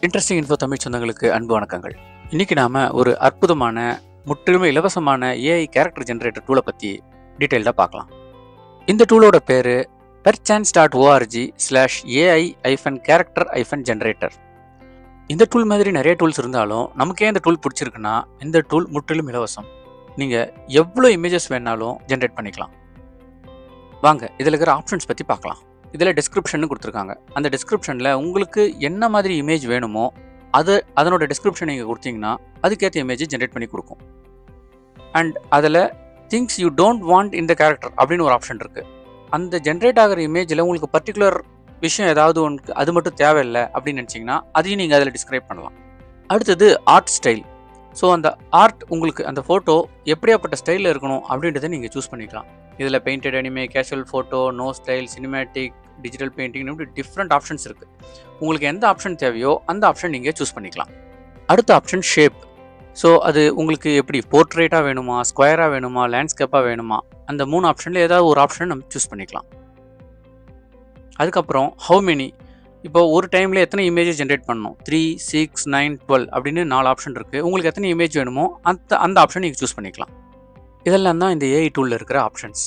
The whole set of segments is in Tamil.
இன்ட்ரெஸ்டிங் இன்ஃபோ தமிழ் சொந்தங்களுக்கு அன்பு வணக்கங்கள். இன்னைக்கு நாம ஒரு அற்புதமான முற்றிலுமே இலவசமான ஏஐ கேரக்டர் ஜெனரேட்டர் டூலை பத்தி டீட்டெயில்டாக பார்க்கலாம். இந்த டூலோட பேரு perchance.org/AI-character-generator. இந்த டூல் மாதிரி நிறைய டூல்ஸ் இருந்தாலும் நமக்கே இந்த டூல் பிடிச்சிருக்குன்னா இந்த டூல் முற்றிலும் இலவசம். நீங்க எவ்வளோ இமேஜஸ் வேணாலும் ஜென்ரேட் பண்ணிக்கலாம். வாங்க இதில் இருக்கிற ஆப்ஷன்ஸ் பற்றி பார்க்கலாம். இதில் டிஸ்கிரிப்ஷன் கொடுத்துருக்காங்க. அந்த டிஸ்கிரிப்ஷனில் உங்களுக்கு என்ன மாதிரி இமேஜ் வேணுமோ அதனோட டிஸ்கிரிப்ஷன் நீங்கள் கொடுத்தீங்கன்னா அதுக்கேற்ற இமேஜை ஜென்ரேட் பண்ணி கொடுக்கும். அண்ட் அதில் திங்ஸ் யூ டோன்ட் வாண்ட் இந்த கேரக்டர் அப்படின்னு ஒரு ஆப்ஷன் இருக்குது. அந்த ஜென்ரேட் ஆகிற இமேஜில் உங்களுக்கு பர்டிகுலர் விஷயம் ஏதாவது ஒன்று அது மட்டும் தேவையில்லை அப்படின்னு நினச்சிங்கன்னா அதையும் நீங்கள் அதில் டிஸ்கிரைப் பண்ணலாம். அடுத்தது ஆர்ட் ஸ்டைல். ஸோ அந்த ஆர்ட் உங்களுக்கு அந்த ஃபோட்டோ எப்படியாப்பட்ட ஸ்டைலில் இருக்கணும் அப்படின்றத நீங்கள் சூஸ் பண்ணிக்கலாம். இதில் painted anime, casual photo, no style, cinematic, digital painting, இப்படி டிஃப்ரெண்ட் ஆப்ஷன்ஸ் இருக்குது. உங்களுக்கு எந்த ஆப்ஷன் தேவையோ அந்த ஆப்ஷன் நீங்கள் சூஸ் பண்ணிக்கலாம். அடுத்த ஆப்ஷன் ஷேப். ஸோ அது உங்களுக்கு எப்படி போர்ட்ரேட்டாக வேணுமா, ஸ்கொயராக வேணுமா, லேண்ட்ஸ்கேப்பாக வேணுமா, அந்த 3 ஆப்ஷனில் ஏதாவது ஒரு ஆப்ஷன் நம்ம சூஸ் பண்ணிக்கலாம். அதுக்கப்புறம் ஹவு மெனி. இப்போ ஒரு டைமில் எத்தனை இமேஜஸ் ஜென்ரேட் பண்ணணும், 3, 6, 9, 12 அப்படின்னு 4 ஆப்ஷன் இருக்குது. உங்களுக்கு எத்தனை இமேஜ் வேணுமோ அந்த ஆப்ஷன் நீங்கள் சூஸ் பண்ணிக்கலாம். இதெல்லாம் தான் இந்த ஏஐ டூலில் இருக்கிற ஆப்ஷன்ஸ்.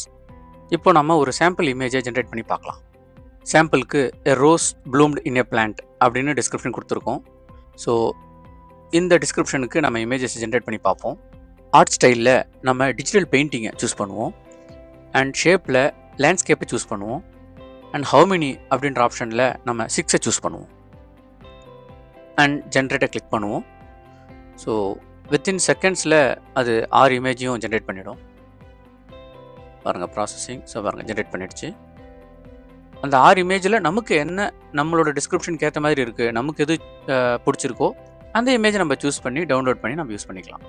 இப்போ நம்ம ஒரு சாம்பிள் இமேஜை ஜென்ரேட் பண்ணி பார்க்கலாம். சாம்பிளுக்கு எ ரோஸ் ப்ளூம்ட் இன் எ பிளான்ட் அப்படின்னு டிஸ்கிரிப்ஷன் கொடுத்துருக்கோம். ஸோ இந்த டிஸ்கிரிப்ஷனுக்கு நம்ம இமேஜஸ் ஜென்ரேட் பண்ணி பார்ப்போம். ஆர்ட் ஸ்டைலில் நம்ம டிஜிட்டல் பெயிண்டிங்கை சூஸ் பண்ணுவோம். அண்ட் ஷேப்பில் லேண்ட்ஸ்கேப்பை சூஸ் பண்ணுவோம். அண்ட் ஹவு மெனி அப்படின்ற ஆப்ஷனில் நம்ம 6 சூஸ் பண்ணுவோம். அண்ட் ஜென்ரேட்டை கிளிக் பண்ணுவோம். ஸோ வித்தின் செகண்ட்ஸில் அது 6 இமேஜையும் ஜென்ரேட் பண்ணிவிடும். பாருங்கள் ப்ராசஸிங். ஸோ பாருங்கள் ஜென்ரேட் பண்ணிடுச்சு. அந்த 6 இமேஜில் நமக்கு என்ன நம்மளோட டிஸ்கிரிப்ஷனுக்கு ஏற்ற மாதிரி இருக்குது, நமக்கு எது பிடிச்சிருக்கோ அந்த இமேஜை நம்ம சூஸ் பண்ணி டவுன்லோட் பண்ணி நம்ம யூஸ் பண்ணிக்கலாம்.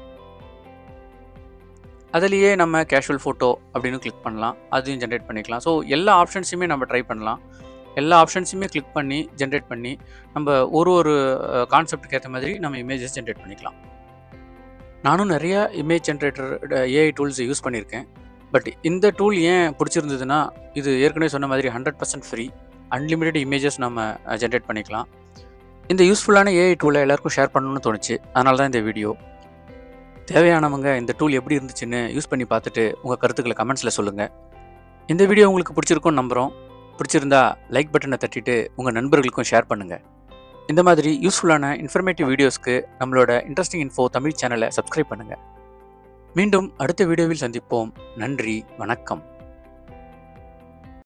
அதுலேயே நம்ம கேஷுவல் ஃபோட்டோ அப்படின்னு கிளிக் பண்ணலாம், அதையும் ஜென்ரேட் பண்ணிக்கலாம். ஸோ எல்லா ஆப்ஷன்ஸுமே நம்ம ட்ரை பண்ணலாம். எல்லா ஆப்ஷன்ஸுமே கிளிக் பண்ணி ஜென்ரேட் பண்ணி நம்ம ஒரு கான்செப்டுக்கு ஏற்ற மாதிரி நம்ம இமேஜஸ் ஜென்ரேட் பண்ணிக்கலாம். நானும் நிறைய image generator AI tools use பண்ணியிருக்கேன். பட் இந்த டூல் ஏன் பிடிச்சிருந்ததுன்னா இது ஏற்கனவே சொன்ன மாதிரி 100% ஃப்ரீ, அன்லிமிட்டெட் இமேஜஸ் நம்ம ஜென்ரேட் பண்ணிக்கலாம். இந்த யூஸ்ஃபுல்லான ஏஐ டூலை எல்லாருக்கும் ஷேர் பண்ணணும்னு தோணுச்சு. அதனால தான் இந்த வீடியோ. தேவையானவங்க இந்த டூல் எப்படி இருந்துச்சுன்னு யூஸ் பண்ணி பார்த்துட்டு உங்கள் கருத்துக்களை கமெண்ட்ஸில் சொல்லுங்கள். இந்த வீடியோ உங்களுக்கு பிடிச்சிருக்கும்னு நம்புகிறோம். பிடிச்சிருந்தா லைக் பட்டனை தட்டிட்டு உங்கள் நண்பர்களுக்கும் ஷேர் பண்ணுங்கள். இந்த மாதிரி யூஸ்ஃபுல்லான இன்ஃபர்மேட்டிவ் வீடியோஸ்க்கு நம்மளோட இன்ட்ரெஸ்டிங் இன்ஃபோ தமிழ் சேனலை சப்ஸ்கிரைப் பண்ணுங்கள். மீண்டும் அடுத்த வீடியோவில் சந்திப்போம். நன்றி, வணக்கம்.